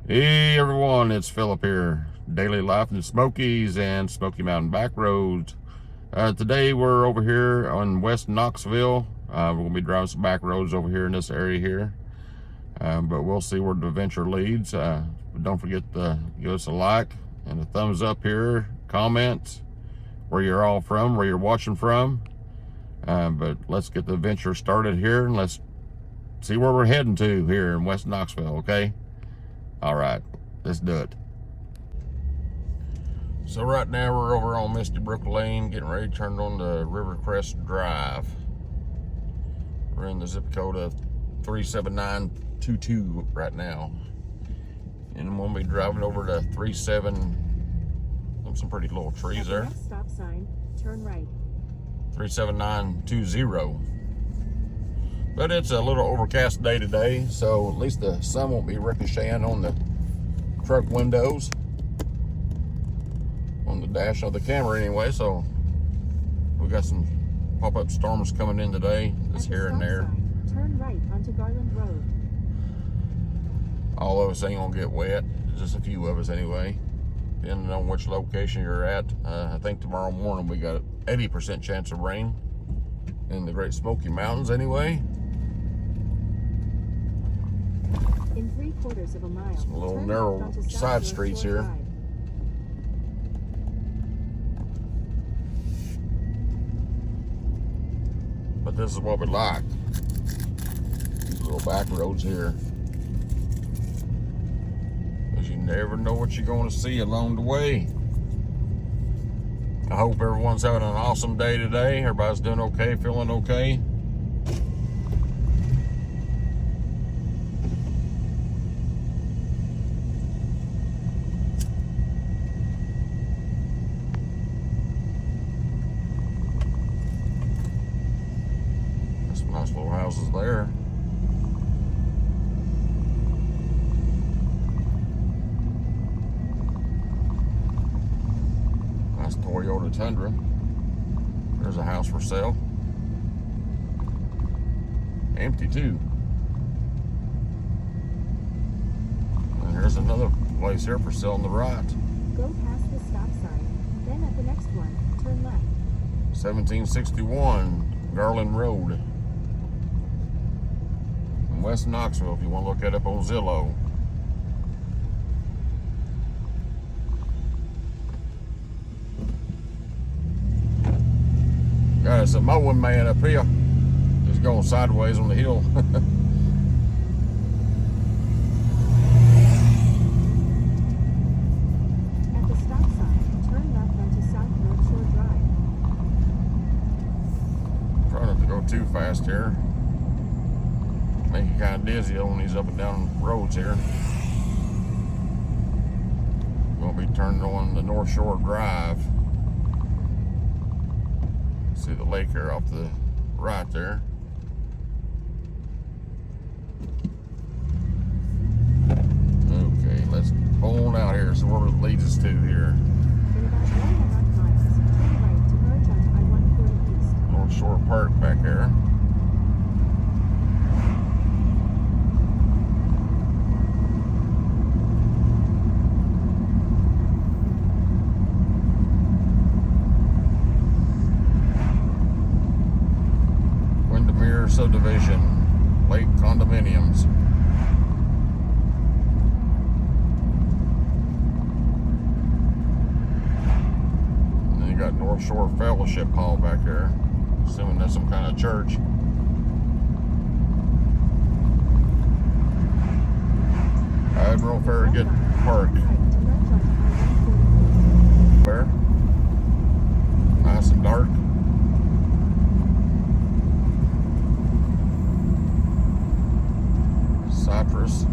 Hey everyone, it's Philip here. Daily life in the Smokies and Smoky Mountain back roads. Today we're over here on West Knoxville. We're going to be driving some back roads over here in this area here. But we'll see where the adventure leads. But don't forget to give us a like and a thumbs up here. Comment where you're all from, where you're watching from. But let's get the adventure started here and let's see where we're heading to here in West Knoxville, okay? All right, let's do it. So right now we're over on Misty Brook Lane, getting ready to turn on the Rivercrest Drive. We're in the zip code of 37922 right now. And I'm gonna be driving over to 37, some pretty little trees there. Stop sign, turn right. 37920. But it's a little overcast day today, so at least the sun won't be ricocheting on the truck windows, on the dash of the camera anyway. So we got some pop-up storms coming in today, just here and there. Turn right onto Garland Road. All of us ain't gonna get wet, just a few of us anyway, depending on which location you're at. I think tomorrow morning we got an 80% chance of rain in the Great Smoky Mountains anyway. In 3/4 of a mile. Some little narrow side streets here. But this is what we like. These little back roads here. Because you never know what you're going to see along the way. I hope everyone's having an awesome day today. Everybody's doing okay, feeling okay. Nice little houses there. Nice Toyota Tundra. There's a house for sale. Empty too. And here's another place here for sale on the right. Go past the stop sign, then at the next one, turn left. 1761 Garland Road. West Knoxville, if you want to look that up on Zillow. Got us a mowing man up here, just going sideways on the hill. At the stop sign, turn left onto South North Shore Drive. Try not to go too fast here. Make you kind of dizzy on these up and down roads here. We'll be turning on the North Shore Drive. See the lake here off the right there. Okay, let's pull on out here, so where it leads us to here. In about 1.5 miles, turn right to merge onto I-140 East. North Shore Park back there. Subdivision, Lake Condominiums. And then you got North Shore Fellowship Hall back there. Assuming that's some kind of church. Admiral Farragut Park. Where? Nice and dark. Cypress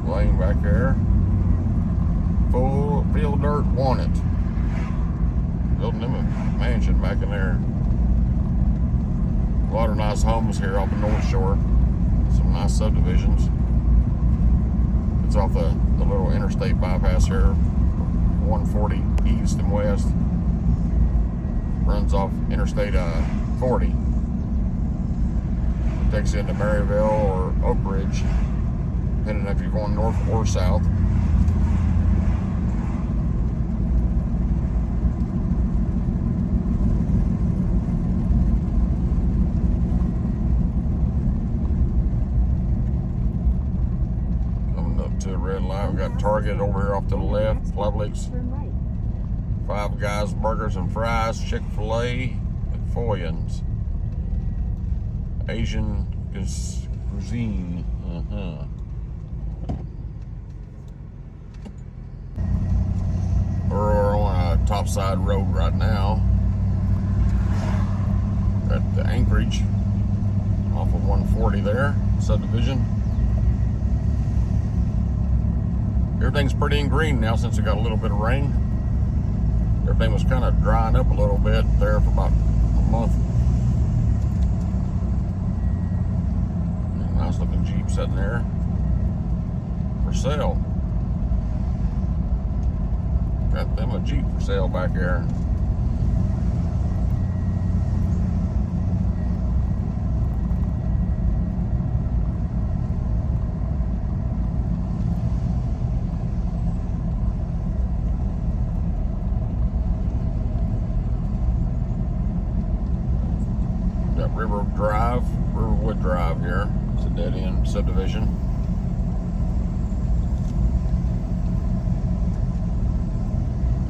Lane back there. Full field dirt wanted. Building them a mansion back in there. A lot of nice homes here off the North Shore. Some nice subdivisions. It's off the little interstate bypass here. 140 east and west. Runs off Interstate 40. Takes you into Maryville or Oak Ridge. depending if you're going north or south. Coming up to a red light, we got Target over here off to the left, Publix, Turn right. Five Guys Burgers and Fries, Chick-fil-A, McFoyans, Asian cuisine. We're on a topside road right now at the Anchorage off of 140 there, subdivision. Everything's pretty in green now since it got a little bit of rain. Everything was kind of drying up a little bit there for about a month. Nice looking Jeep sitting there for sale. Got them a Jeep for sale back there. Got Riverwood Drive here. It's a dead end subdivision.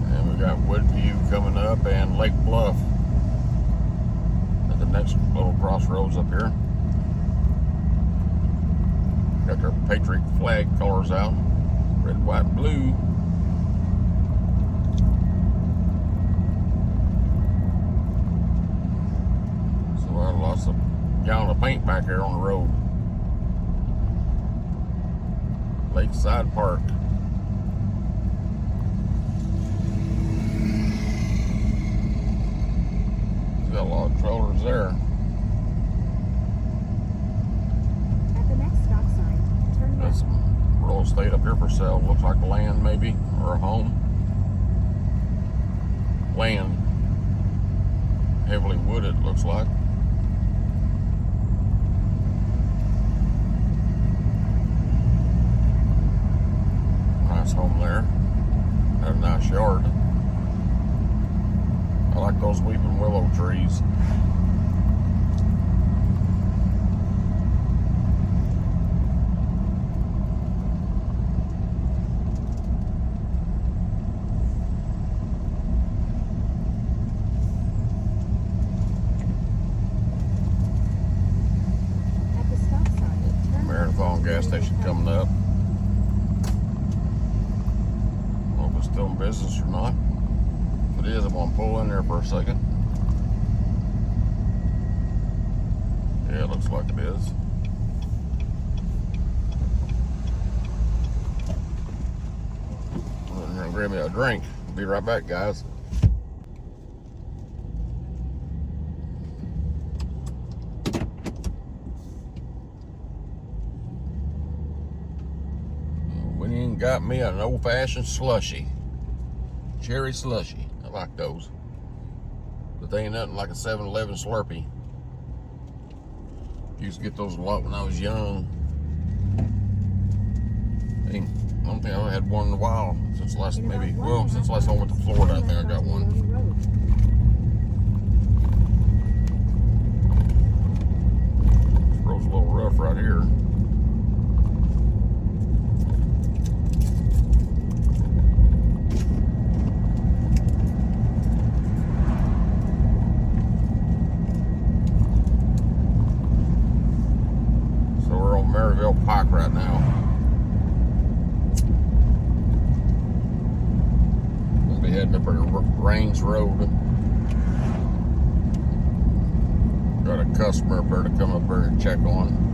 And we got Woodview coming up and Lake Bluff at the next little crossroads up here. Got their Patriot flag colors out, red, white, and blue. So lots of gallon of paint back here on the road. Lakeside Park. Got a lot of trailers there. At the next stop sign, turn Got left. some real estate up here for sale. Looks like land maybe, or a home. Land. Heavily wooded, looks like. Nice home there. Had a nice yard. I like those weeping willow trees. At the stop sign, turn Marathon gas station coming up. I don't know if it's still in business or not. If it is, I'm gonna pull in there for a second. Yeah, it looks like it is. I'm gonna grab me a drink. Be right back, guys. Went in and got me an old-fashioned slushy. Cherry slushy. I like those. But they ain't nothing like a 7-Eleven Slurpee. Used to get those a lot when I was young. I don't think I've had one in a while. Since last time I went to Florida, I think I got one. This road's a little rough right here. Maryville Pike right now. We'll be heading up to Rains Road. Got a customer up there to come up here and check on.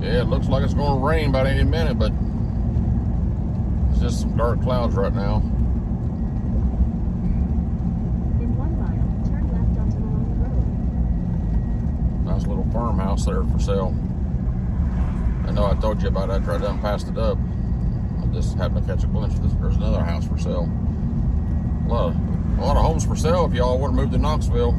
Yeah, it looks like it's going to rain about any minute, but it's just some dark clouds right now. In 1 mile, turn left onto Maloney Road. Nice little farmhouse there for sale. I know I told you about it after I done passed it up. I just happened to catch a glimpse of this. There's another house for sale. A lot of homes for sale if y'all want to move to Knoxville.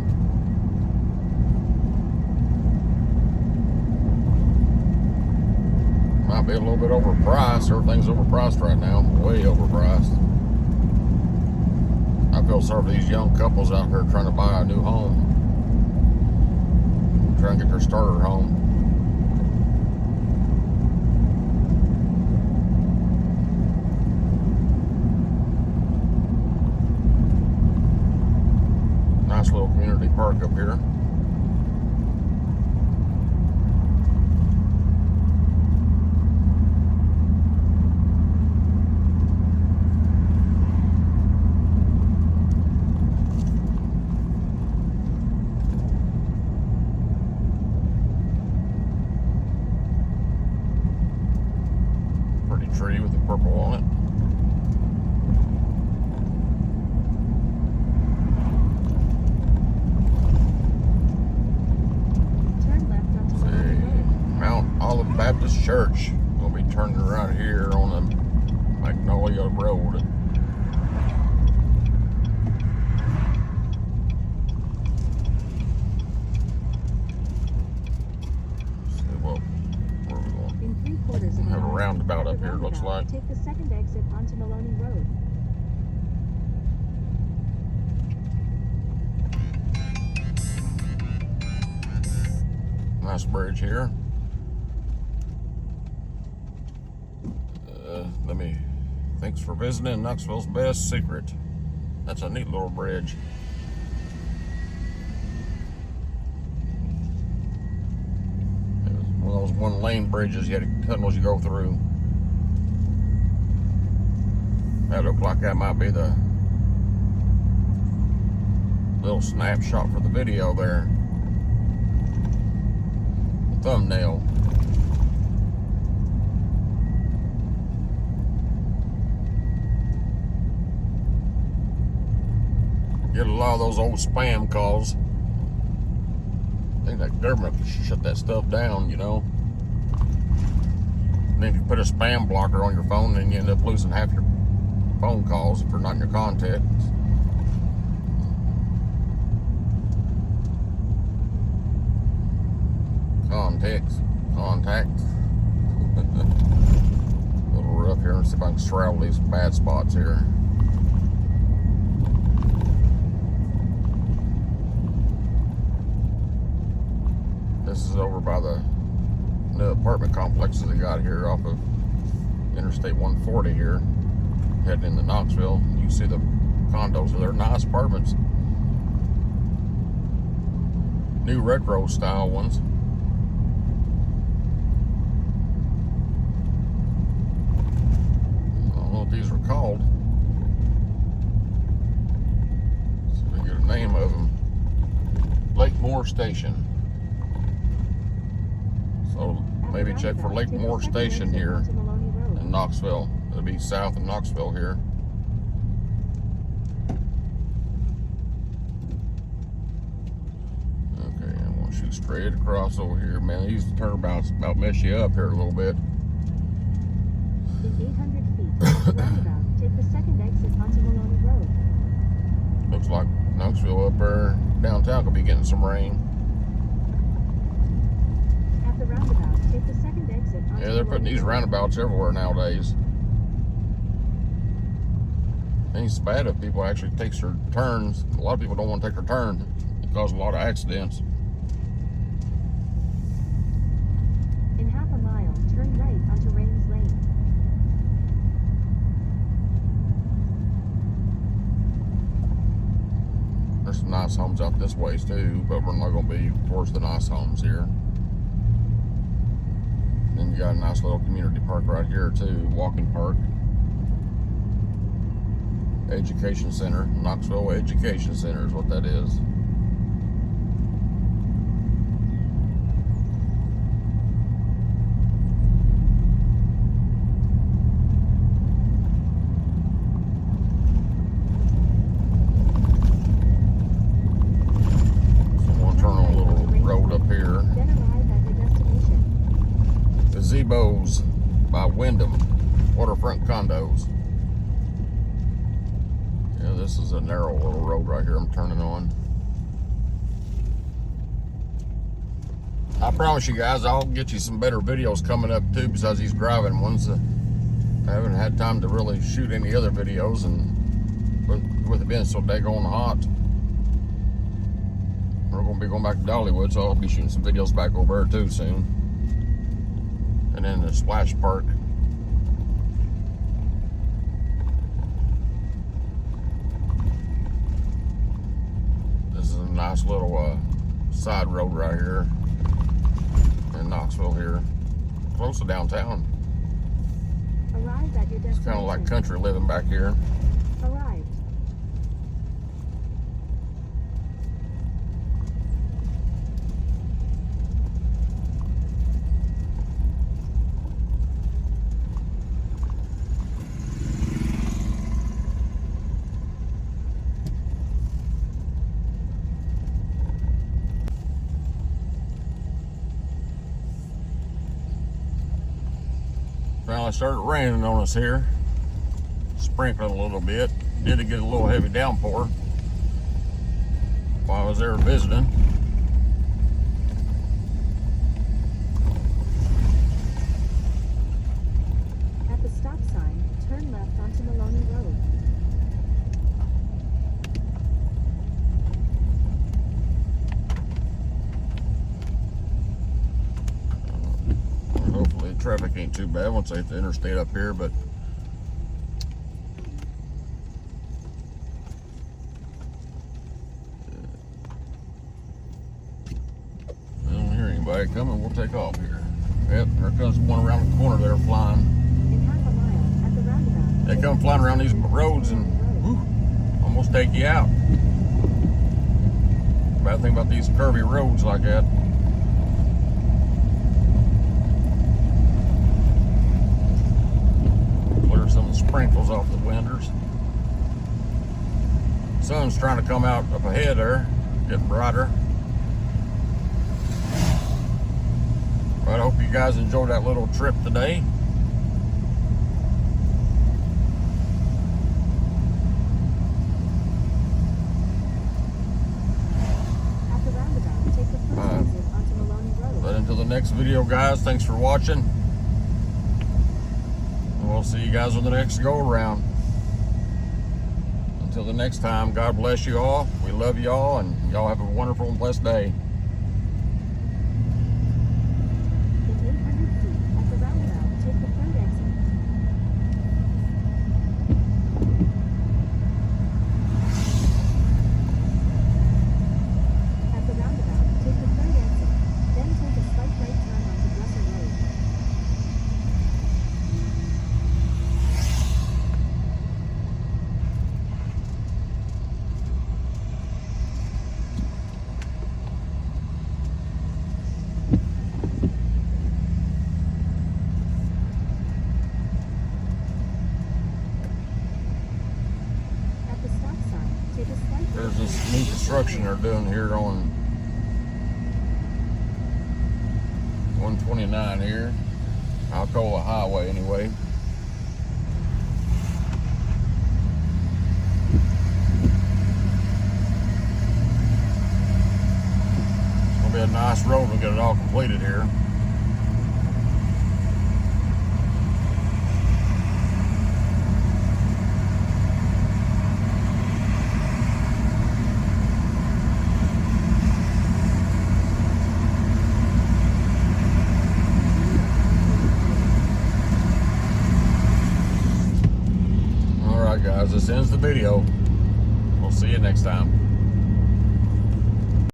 Might be a little bit overpriced. Everything's overpriced right now. Way overpriced. I feel sorry for these young couples out here trying to buy a new home. Trying to get their starter home. Nice little community park up here. Pretty tree with the purple on it. Baptist Church. We'll be turning around here on the Magnolia Road. See where are we going? In 3/4 of We have a mile, roundabout at up the here, it looks roundabout, like. Take the second exit onto Maloney Road. Nice bridge here. Thanks for visiting Knoxville's Best Secret. That's a neat little bridge. It was one of those one-lane bridges you had tunnels you go through. That looked like that might be the little snapshot for the video there. The thumbnail. Get a lot of those old spam calls. I think that government should shut that stuff down, you know. And then if you put a spam blocker on your phone, then you end up losing half your phone calls if they're not in your contacts. Contacts. A little rough here. Let's see if I can straddle these bad spots here. This is over by the new apartment complexes they got here off of Interstate 140 here, heading into Knoxville. You can see the condos. They're nice apartments. New retro style ones. I don't know what these are called. So we get a name of them. Lake Moore Station. So maybe check for Lake Moore Station here in Knoxville. It'll be south of Knoxville here. Okay, I'm gonna shoot straight across over here. Man, these turnabouts about mess you up here a little bit. In 800 feet, roundabout, take the second exit onto Maloney Road. Looks like Knoxville up there downtown could be getting some rain. At the roundabout, take the second exit onto Yeah, they're putting these roundabouts everywhere nowadays. And it's bad if people actually take their turns. A lot of people don't want to take their turn. It causes a lot of accidents. In half a mile, turn right onto Rains Lane. There's some nice homes out this way too, but we're not going to be towards the nice homes here. Then you got a nice little community park right here too, walking park. Education Center, Knoxville Education Center is what that is. So I'm gonna turn on a little road up here. Then arrive at the destination. Gazebo condos. Yeah, this is a narrow little road right here I'm turning on. I promise you guys, I'll get you some better videos coming up too, besides these driving ones. I haven't had time to really shoot any other videos, and with it being so daggone hot, we're going to be going back to Dollywood, so I'll be shooting some videos back over there too soon. And then the splash park. This is a nice little side road right here in Knoxville here, close to downtown. Arrived at your destination. It's kind of like country living back here. Arrived. Finally started raining on us here, sprinkling a little bit. Did get a little heavy downpour while I was there visiting. At the stop sign, turn left onto Maloney Road. Hopefully the traffic ain't too bad once I hit the interstate up here, but I don't hear anybody coming. We'll take off here. Yep, there comes one around the corner there flying. In half a mile, at the roundabout. They come flying around these roads and whew, almost take you out. Bad thing about these curvy roads like that. Clear some of the sprinkles off the windows. Sun's trying to come out up ahead there, getting brighter. But I hope you guys enjoyed that little trip today. At the roundabout, take the first exit onto Maloney Road. But until the next video, guys, thanks for watching. And we'll see you guys on the next go around. Until the next time, God bless you all. We love you all, and y'all have a wonderful and blessed day. In 800 feet, at the roundabout, take the third exit. At the roundabout, take the third exit. Then take a slight right turn onto Blessed Road. At the stop sign, take a slight right There's turn this onto new Blessed construction Road. they're doing here on 129 here. Alcoa Highway anyway. It's gonna be a nice road when we get it all completed here. Alright guys, this ends the video. We'll see you next time.